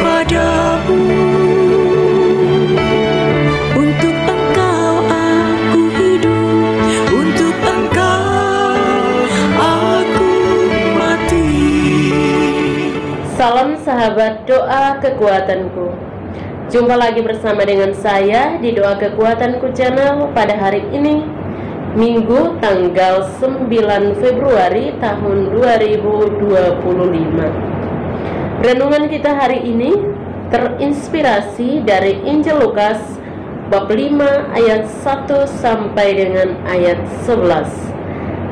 padamu. Untuk Engkau aku hidup, untuk Engkau aku mati. Salam sahabat doa kekuatanku. Jumpa lagi bersama dengan saya di Doa Kekuatanku Channel pada hari ini, Minggu tanggal 9 Februari tahun 2025. Renungan kita hari ini terinspirasi dari Injil Lukas bab 5 ayat 1 sampai dengan ayat 11.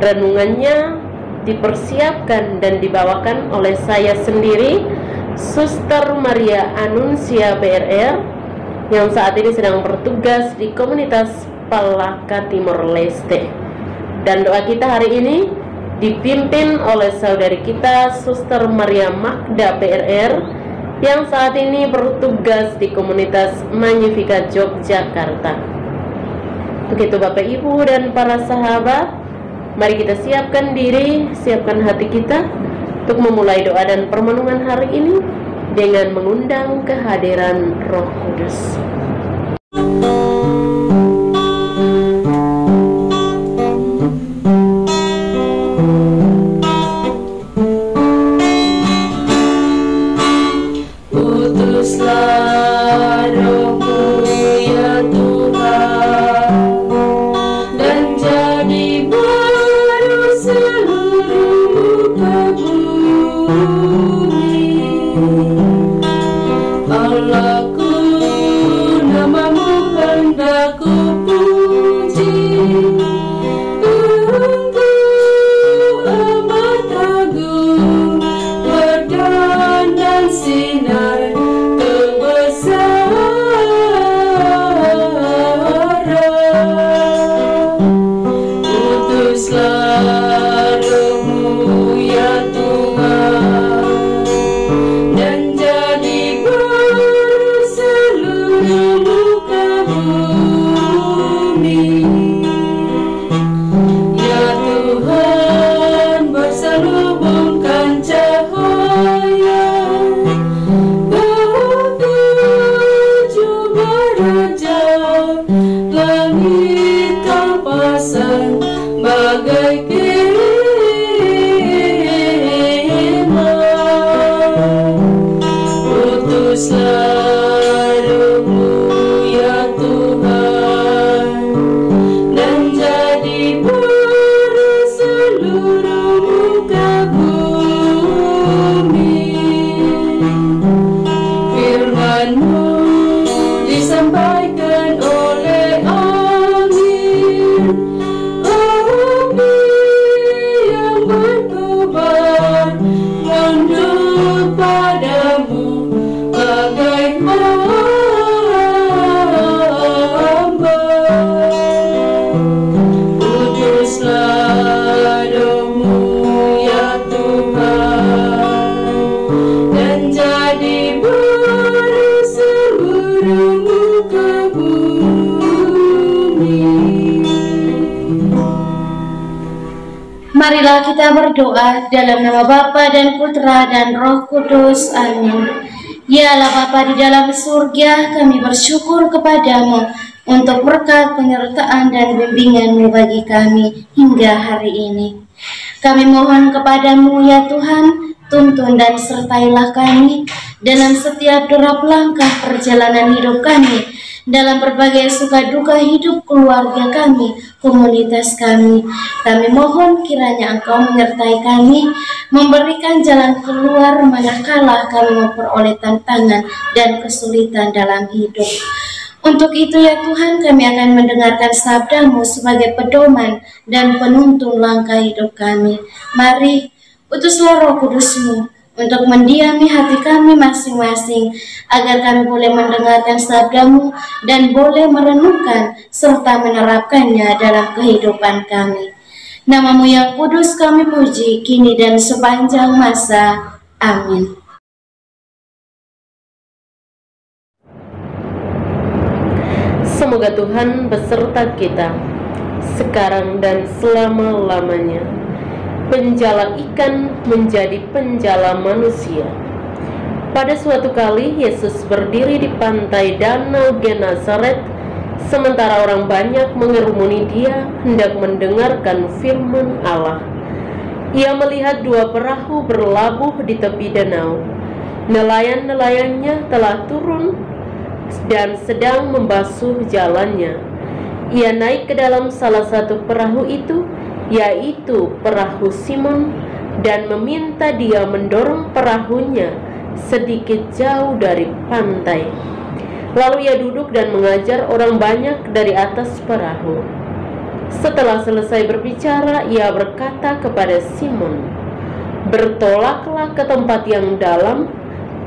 Renungannya dipersiapkan dan dibawakan oleh saya sendiri, Suster Maria Anuncia PRR, yang saat ini sedang bertugas di komunitas Palaka Timor Leste. Dan doa kita hari ini dipimpin oleh saudari kita Suster Maria Magda PRR, yang saat ini bertugas di komunitas Magnificat Yogyakarta. Begitu Bapak Ibu dan para sahabat, mari kita siapkan diri, siapkan hati kita untuk memulai doa dan permenungan hari ini dengan mengundang kehadiran Roh Kudus. Utuslah Roh-Mu ya Tuhan, dan jadi baru seluruh muka bumi. Allahku, nama-Mu hendak ku puji. Engkau amat agung, berdan dan sinar kebesaran. Utuslah Roh-Mu ya Tuhan, dan jadi baru seluruh muka bumi. Ya Tuhan, berselubungkan cahaya bagi raja, langit Kau pasang bagai kemah. Utuslah Roh-Mu ya Tuhan, dan jadi baru seluruh muka bumi. Firman-Mu disampaikan oleh angin, angin yang berkobar menunduk padamu bagai hamba. Utuslah Roh-Mu ya Tuhan, dan jadi baru seluruh muka bumi. Marilah kita berdoa dalam nama Bapa dan Putra dan Roh Kudus. Amin. Ya Allah Bapa di dalam surga, kami bersyukur kepadamu untuk berkat penyertaan dan bimbingan-Mu bagi kami hingga hari ini. Kami mohon kepadamu ya Tuhan, tuntun dan sertailah kami dalam setiap derap langkah perjalanan hidup kami, dalam berbagai suka duka hidup keluarga kami, komunitas kami. Kami mohon kiranya Engkau menyertai kami, memberikan jalan keluar manakala kami memperoleh tantangan dan kesulitan dalam hidup. Untuk itu ya Tuhan, kami akan mendengarkan sabda-Mu sebagai pedoman dan penuntun langkah hidup kami. Mari, utuslah Roh Kudus-Mu untuk mendiami hati kami masing-masing, agar kami boleh mendengarkan sabda-Mu dan boleh merenungkan serta menerapkannya dalam kehidupan kami. Nama-Mu yang kudus kami puji, kini dan sepanjang masa. Amin. Semoga Tuhan beserta kita sekarang dan selama-lamanya. Penjala ikan menjadi penjala manusia, Pada suatu kali Yesus berdiri di pantai Danau Genesaret, sementara orang banyak mengerumuni dia hendak mendengarkan firman Allah. Ia melihat dua perahu berlabuh di tepi danau. Nelayan-nelayannya telah turun dan sedang membasuh jalannya. Ia naik ke dalam salah satu perahu itu, yaitu perahu Simon, dan meminta dia mendorong perahunya sedikit jauh dari pantai. Lalu ia duduk dan mengajar orang banyak dari atas perahu. Setelah selesai berbicara, ia berkata kepada Simon, "Bertolaklah ke tempat yang dalam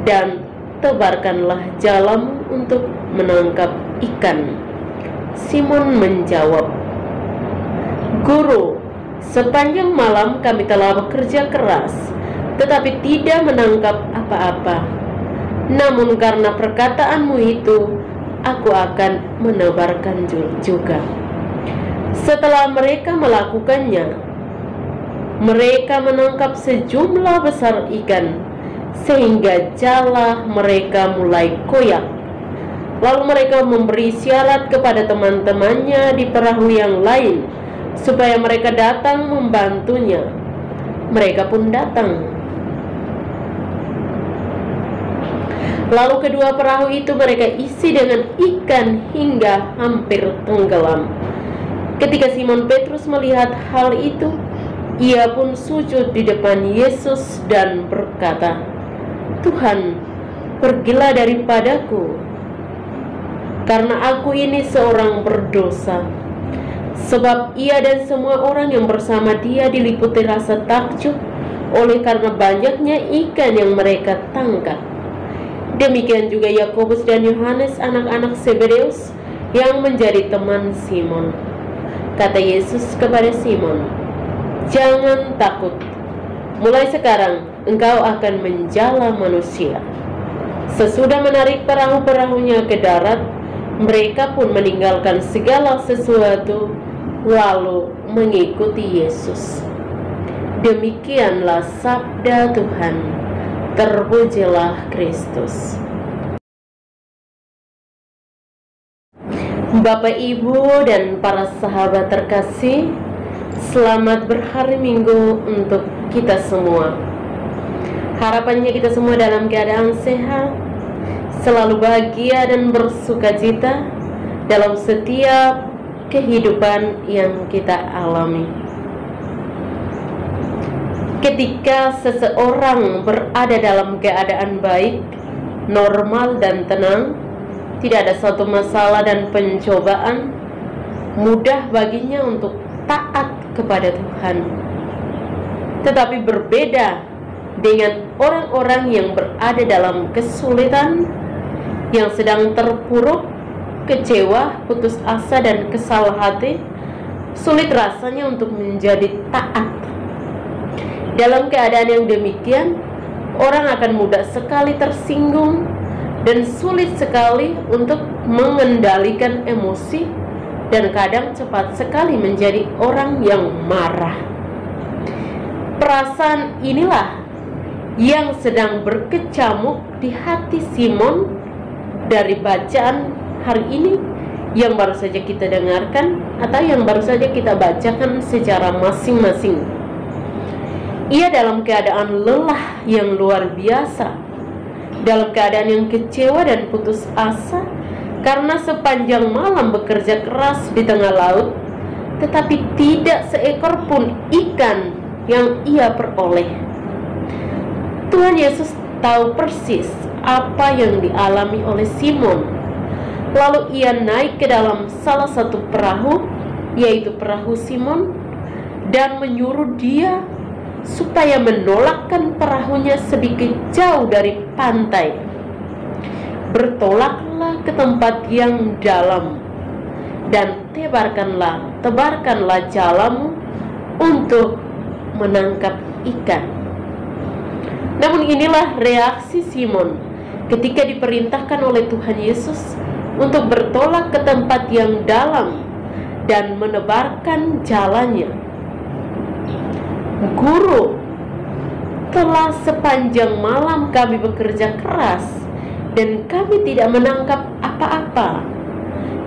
dan tebarkanlah jalanmu untuk menangkap ikan." Simon menjawab, "Guru, sepanjang malam kami telah bekerja keras, tetapi tidak menangkap apa-apa. Namun karena perkataanmu itu, aku akan menebarkan juga." Setelah mereka melakukannya, mereka menangkap sejumlah besar ikan, sehingga jala mereka mulai koyak. Lalu mereka memberi syarat kepada teman-temannya di perahu yang lain, supaya mereka datang membantunya. Mereka pun datang. Lalu kedua perahu itu mereka isi dengan ikan hingga hampir tenggelam. Ketika Simon Petrus melihat hal itu, ia pun sujud di depan Yesus dan berkata, "Tuhan, pergilah daripadaku, karena aku ini seorang berdosa." Sebab ia dan semua orang yang bersama dia diliputi rasa takjub oleh karena banyaknya ikan yang mereka tangkap. Demikian juga Yakobus dan Yohanes, anak-anak Zebedeus, yang menjadi teman Simon. Kata Yesus kepada Simon, "Jangan takut. Mulai sekarang engkau akan menjala manusia." Sesudah menarik perahu-perahunya ke darat, mereka pun meninggalkan segala sesuatu lalu mengikuti Yesus. Demikianlah sabda Tuhan. Terpujilah Kristus. Bapak, Ibu, dan para sahabat terkasih, selamat berhari Minggu untuk kita semua. Harapannya kita semua dalam keadaan sehat, selalu bahagia dan bersukacita dalam setiap kehidupan yang kita alami. Ketika seseorang berada dalam keadaan baik, normal, dan tenang, tidak ada suatu masalah dan pencobaan, mudah baginya untuk taat kepada Tuhan. Tetapi berbeda dengan orang-orang yang berada dalam kesulitan, yang sedang terpuruk, kecewa, putus asa, dan kesal hati, sulit rasanya untuk menjadi taat. Dalam keadaan yang demikian, orang akan mudah sekali tersinggung dan sulit sekali untuk mengendalikan emosi, dan kadang cepat sekali menjadi orang yang marah. Perasaan inilah yang sedang berkecamuk di hati Simon dari bacaan hari ini yang baru saja kita dengarkan atau yang baru saja kita bacakan secara masing-masing. Ia dalam keadaan lelah yang luar biasa, dalam keadaan yang kecewa dan putus asa karena sepanjang malam bekerja keras di tengah laut, tetapi tidak seekor pun ikan yang ia peroleh. Tuhan Yesus tahu persis apa yang dialami oleh Simon. Lalu ia naik ke dalam salah satu perahu, yaitu perahu Simon, dan menyuruh dia supaya menolakkan perahunya sedikit jauh dari pantai. "Bertolaklah ke tempat yang dalam dan tebarkanlah jalamu untuk menangkap ikan." Namun inilah reaksi Simon ketika diperintahkan oleh Tuhan Yesus untuk bertolak ke tempat yang dalam dan menebarkan jalannya. "Guru, setelah sepanjang malam kami bekerja keras dan kami tidak menangkap apa-apa,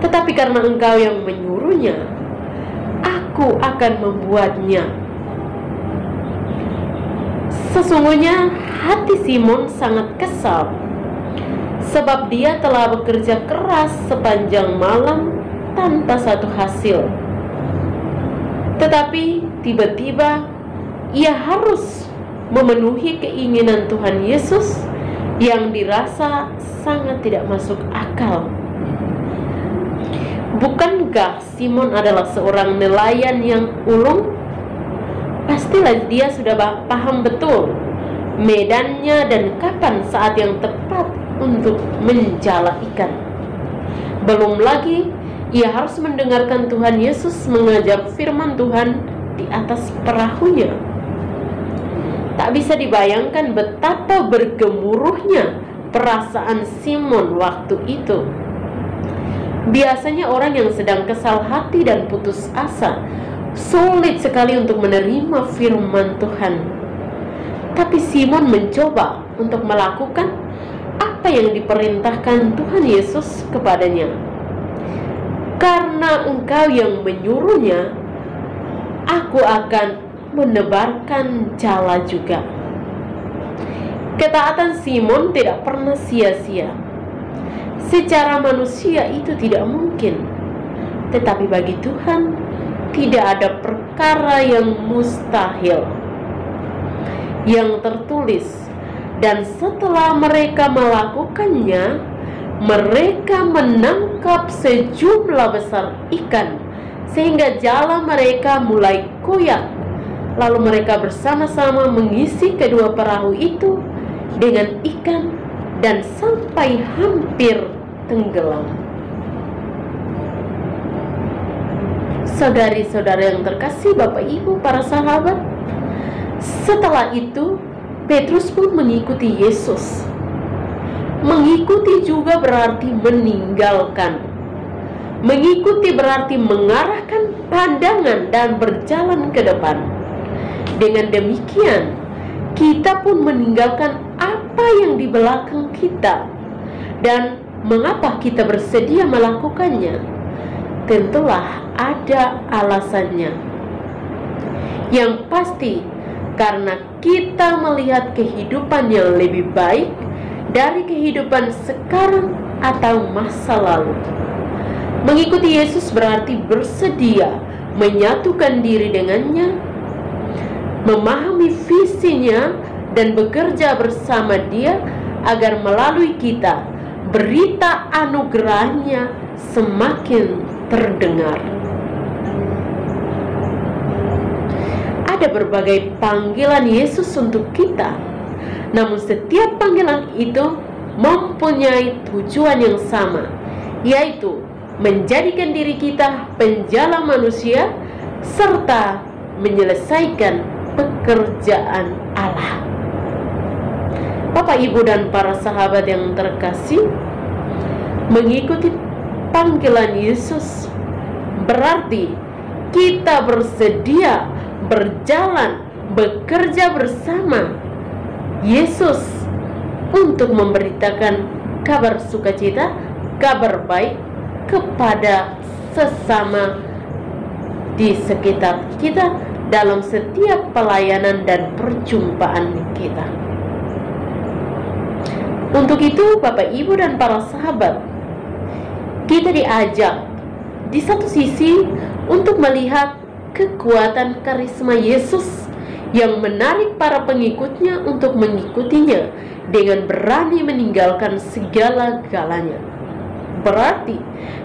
tetapi karena Engkau yang menyuruhnya, aku akan membuatnya." Sesungguhnya hati Simon sangat kesal, sebab dia telah bekerja keras sepanjang malam tanpa satu hasil. Tetapi tiba-tiba ia harus memenuhi keinginan Tuhan Yesus yang dirasa sangat tidak masuk akal. Bukankah Simon adalah seorang nelayan yang ulung? Pastilah dia sudah paham betul medannya dan kapan saat yang tepat untuk menjala ikan. Belum lagi ia harus mendengarkan Tuhan Yesus mengajar firman Tuhan di atas perahunya. Tak bisa dibayangkan betapa bergemuruhnya perasaan Simon waktu itu. Biasanya orang yang sedang kesal hati dan putus asa sulit sekali untuk menerima firman Tuhan. Tapi Simon mencoba untuk melakukan apa yang diperintahkan Tuhan Yesus kepadanya. "Karena Engkau yang menyuruhnya, aku akan menebarkan jala juga." Ketaatan Simon tidak pernah sia-sia. Secara manusia itu tidak mungkin, tetapi bagi Tuhan tidak ada perkara yang mustahil. Yang tertulis, "Dan setelah mereka melakukannya, mereka menangkap sejumlah besar ikan, sehingga jala mereka mulai koyak. Lalu mereka bersama-sama mengisi kedua perahu itu dengan ikan dan sampai hampir tenggelam." Saudari-saudara yang terkasih, Bapak Ibu, para sahabat, setelah itu Petrus pun mengikuti Yesus. Mengikuti juga berarti meninggalkan. Mengikuti berarti mengarahkan pandangan dan berjalan ke depan. Dengan demikian, kita pun meninggalkan apa yang di belakang kita. Dan mengapa kita bersedia melakukannya? Tentulah ada alasannya. Yang pasti, karena kita melihat kehidupan yang lebih baik dari kehidupan sekarang atau masa lalu. Mengikuti Yesus berarti bersedia menyatukan diri dengannya, memahami visinya, dan bekerja bersama Dia agar melalui kita berita anugerahnya semakin terdengar. Ada berbagai panggilan Yesus untuk kita, namun setiap panggilan itu mempunyai tujuan yang sama, yaitu menjadikan diri kita penjala manusia serta menyelesaikan pekerjaan Allah. Bapak, Ibu, dan para sahabat yang terkasih, mengikuti panggilan Yesus berarti kita bersedia berjalan, bekerja bersama Yesus untuk memberitakan kabar sukacita, kabar baik kepada sesama di sekitar kita dalam setiap pelayanan dan perjumpaan kita. Untuk itu, Bapak, Ibu, dan para sahabat, kita diajak di satu sisi untuk melihat kekuatan karisma Yesus yang menarik para pengikutnya untuk mengikutinya dengan berani meninggalkan segala-galanya. Berarti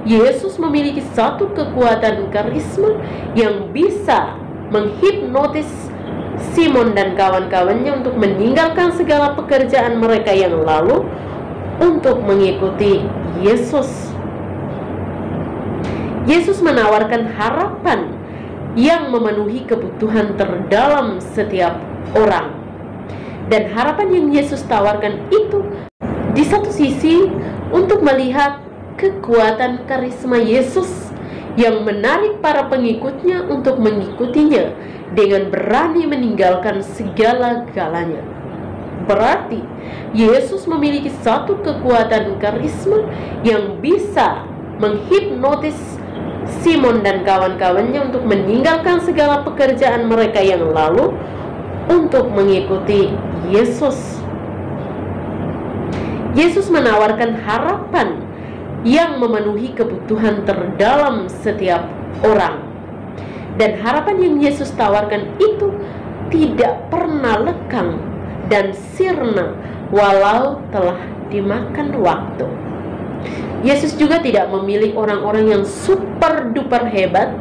Yesus memiliki satu kekuatan karisma yang bisa menghipnotis Simon dan kawan-kawannya untuk meninggalkan segala pekerjaan mereka yang lalu untuk mengikuti Yesus. Yesus menawarkan harapan yang memenuhi kebutuhan terdalam setiap orang. Dan harapan yang Yesus tawarkan itu di satu sisi untuk melihat kekuatan karisma Yesus yang menarik para pengikutnya untuk mengikutinya dengan berani meninggalkan segala-galanya. Berarti Yesus memiliki satu kekuatan karisma yang bisa menghipnotis Simon dan kawan-kawannya untuk meninggalkan segala pekerjaan mereka yang lalu untuk mengikuti Yesus. Yesus menawarkan harapan yang memenuhi kebutuhan terdalam setiap orang. Dan harapan yang Yesus tawarkan itu tidak pernah lekang dan sirna walau telah dimakan waktu. Yesus juga tidak memilih orang-orang yang super duper hebat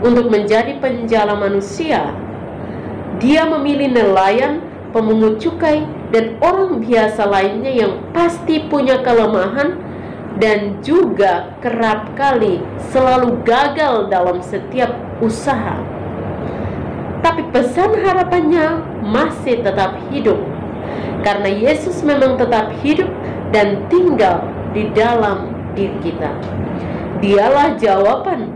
untuk menjadi penjala manusia. Dia memilih nelayan, pemungut cukai, dan orang biasa lainnya yang pasti punya kelemahan dan juga kerap kali selalu gagal dalam setiap usaha. Tapi pesan harapannya masih tetap hidup, karena Yesus memang tetap hidup dan tinggal di dalam diri kita. Dialah jawaban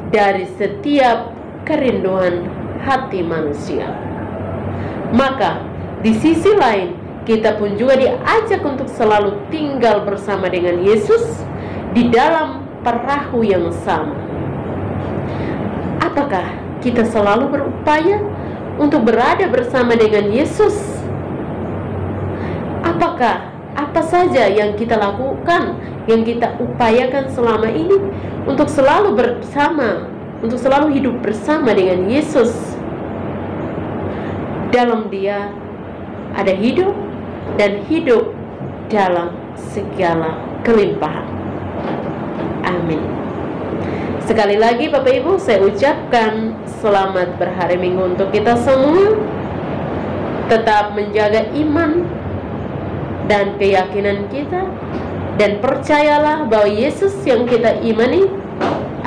dari setiap kerinduan hati manusia. Maka di sisi lain, kita pun juga diajak untuk selalu tinggal bersama dengan Yesus di dalam perahu yang sama. Apakah kita selalu berupaya untuk berada bersama dengan Yesus? Apakah apa saja yang kita lakukan, yang kita upayakan selama ini untuk selalu bersama, untuk selalu hidup bersama dengan Yesus? Dalam Dia ada hidup, dan hidup dalam segala kelimpahan. Amin. Sekali lagi Bapak Ibu, saya ucapkan selamat berhari Minggu untuk kita semua. Tetap menjaga iman dan keyakinan kita, dan percayalah bahwa Yesus yang kita imani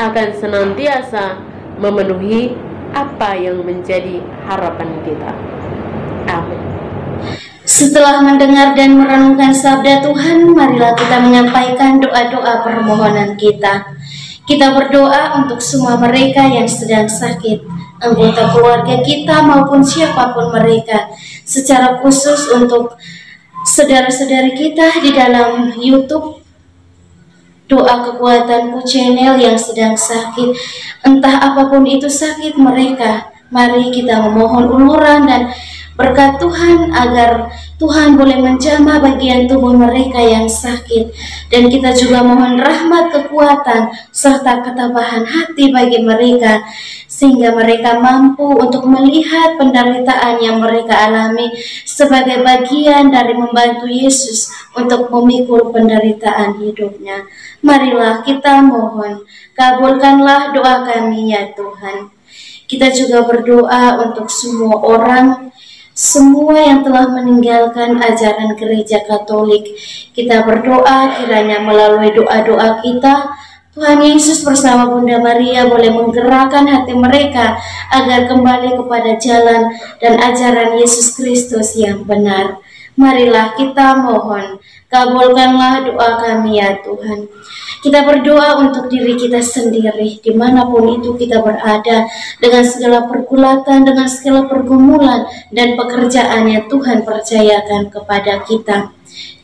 akan senantiasa memenuhi apa yang menjadi harapan kita. Amin. Setelah mendengar dan merenungkan sabda Tuhan, marilah kita menyampaikan doa-doa permohonan kita. Kita berdoa untuk semua mereka yang sedang sakit, anggota keluarga kita maupun siapapun mereka, secara khusus untuk saudara-saudari kita di dalam YouTube Doa Kekuatanku channel yang sedang sakit. Entah apapun itu sakit mereka, mari kita memohon uluran dan berkat Tuhan agar Tuhan boleh menjamah bagian tubuh mereka yang sakit. Dan kita juga mohon rahmat, kekuatan, serta ketabahan hati bagi mereka, sehingga mereka mampu untuk melihat penderitaan yang mereka alami sebagai bagian dari membantu Yesus untuk memikul penderitaan hidupnya. Marilah kita mohon, kabulkanlah doa kami ya Tuhan. Kita juga berdoa untuk semua orang, semua yang telah meninggalkan ajaran gereja Katolik. Kita berdoa kiranya melalui doa-doa kita, Tuhan Yesus bersama Bunda Maria boleh menggerakkan hati mereka agar kembali kepada jalan dan ajaran Yesus Kristus yang benar. Marilah kita mohon, kabulkanlah doa kami ya Tuhan. Kita berdoa untuk diri kita sendiri, dimanapun itu kita berada, dengan segala pergulatan, dengan segala pergumulan dan pekerjaan yang Tuhan percayakan kepada kita.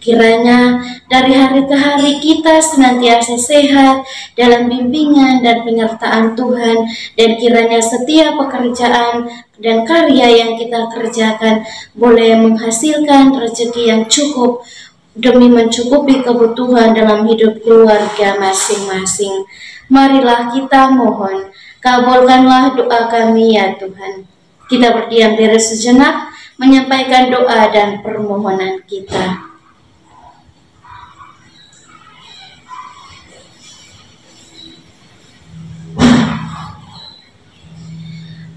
Kiranya dari hari ke hari kita senantiasa sehat dalam bimbingan dan penyertaan Tuhan, dan kiranya setiap pekerjaan dan karya yang kita kerjakan boleh menghasilkan rezeki yang cukup demi mencukupi kebutuhan dalam hidup keluarga masing-masing. Marilah kita mohon, kabulkanlah doa kami ya Tuhan. Kita berdiam diri sejenak, menyampaikan doa dan permohonan kita.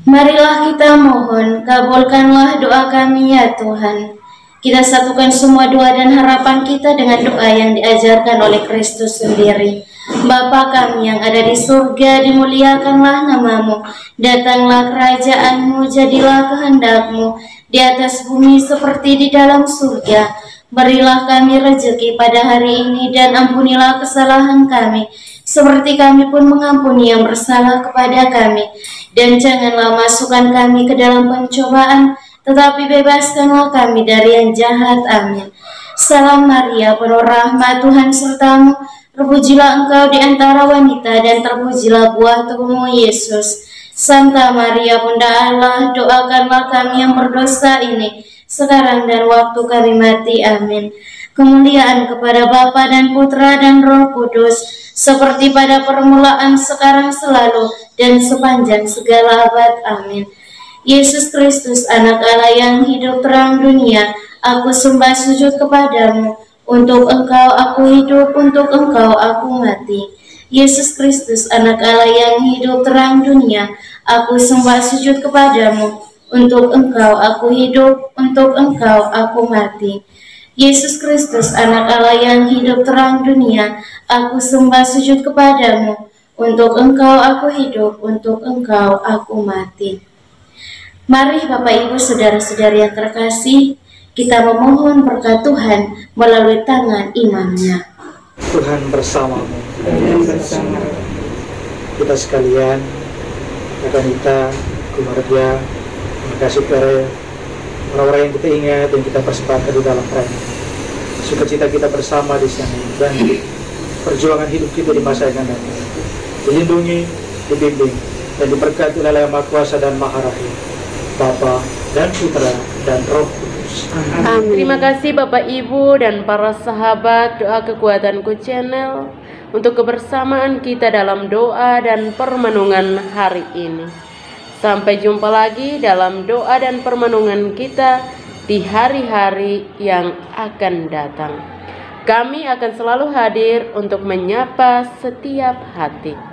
Marilah kita mohon, kabulkanlah doa kami ya Tuhan. Kita satukan semua doa dan harapan kita dengan doa yang diajarkan oleh Kristus sendiri. Bapa kami yang ada di surga, dimuliakanlah namamu. Datanglah kerajaanmu, jadilah kehendakmu di atas bumi seperti di dalam surga. Berilah kami rezeki pada hari ini, dan ampunilah kesalahan kami, seperti kami pun mengampuni yang bersalah kepada kami. Dan janganlah masukkan kami ke dalam pencobaan, tetapi bebaskanlah kami dari yang jahat. Amin. Salam Maria, penuh rahmat, Tuhan sertamu, terpujilah engkau di antara wanita, dan terpujilah buah tubuhmu, Yesus. Santa Maria, Bunda Allah, doakanlah kami yang berdosa ini, sekarang dan waktu kami mati. Amin. Kemuliaan kepada Bapa dan Putra dan Roh Kudus, seperti pada permulaan, sekarang, selalu, dan sepanjang segala abad. Amin. Yesus Kristus, anak Allah yang hidup terang dunia, aku sembah sujud kepadamu. Untuk engkau aku hidup, untuk engkau aku mati. Yesus Kristus, anak Allah yang hidup terang dunia, aku sembah sujud kepadamu. Untuk engkau aku hidup, untuk engkau aku mati. Yesus Kristus, anak Allah yang hidup terang dunia, aku sembah sujud kepadamu. Untuk engkau aku hidup, untuk engkau aku mati. Mari Bapak Ibu saudara-saudari yang terkasih, kita memohon berkat Tuhan melalui tangan imamnya. Tuhan bersamamu. Kita sekalian, wanita, keluarga, kasih kepada orang-orang yang kita ingat dan kita persembahkan di dalam Tuhan. Sukacita kita bersama di sana dan perjuangan hidup kita di masa yang akan datang. Dilindungi, dibimbing, dan diberkati oleh Yang Maha Kuasa dan Maha Rahim, Bapa dan Putra dan Roh Kudus. Amin. Terima kasih Bapak Ibu dan para sahabat Doa Kekuatanku Channel untuk kebersamaan kita dalam doa dan permenungan hari ini. Sampai jumpa lagi dalam doa dan permenungan kita di hari-hari yang akan datang. Kami akan selalu hadir untuk menyapa setiap hati.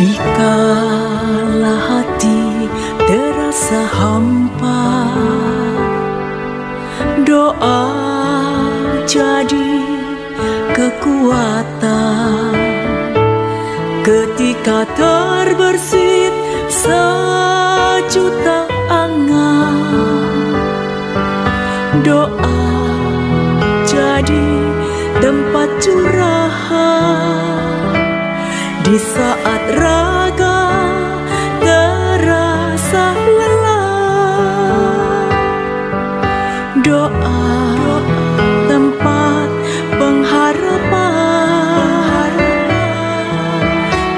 Dikala hati terasa hampa, doa jadi kekuatan. Ketika terbersit sejuta angan, doa jadi tempat curahan. Di saat raga terasa lelah, doa tempat pengharapan.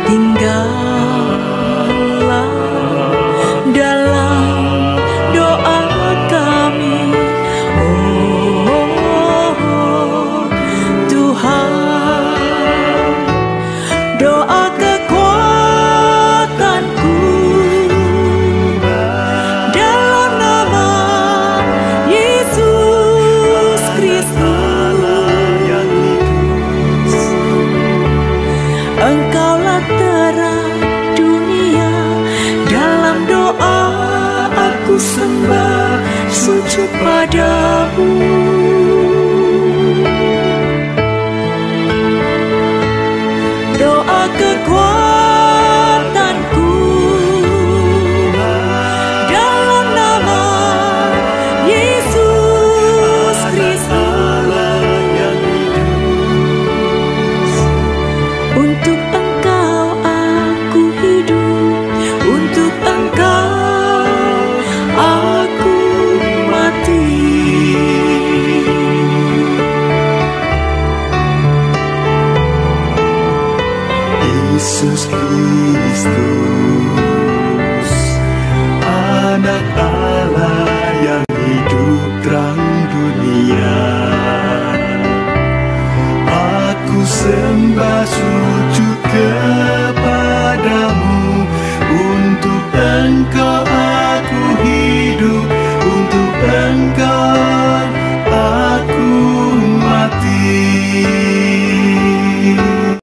Tinggallah dalam doa kami, oh Tuhan. Doa kekuatanku dalam nama Yesus Kristus. Engkaulah terang dunia, dalam doa aku sembah sujud padamu. Doa kekuatanku dalam nama Yesus Kristus. Untuk engkau aku hidup, untuk engkau aku mati. Yesus Kristus, anak Allah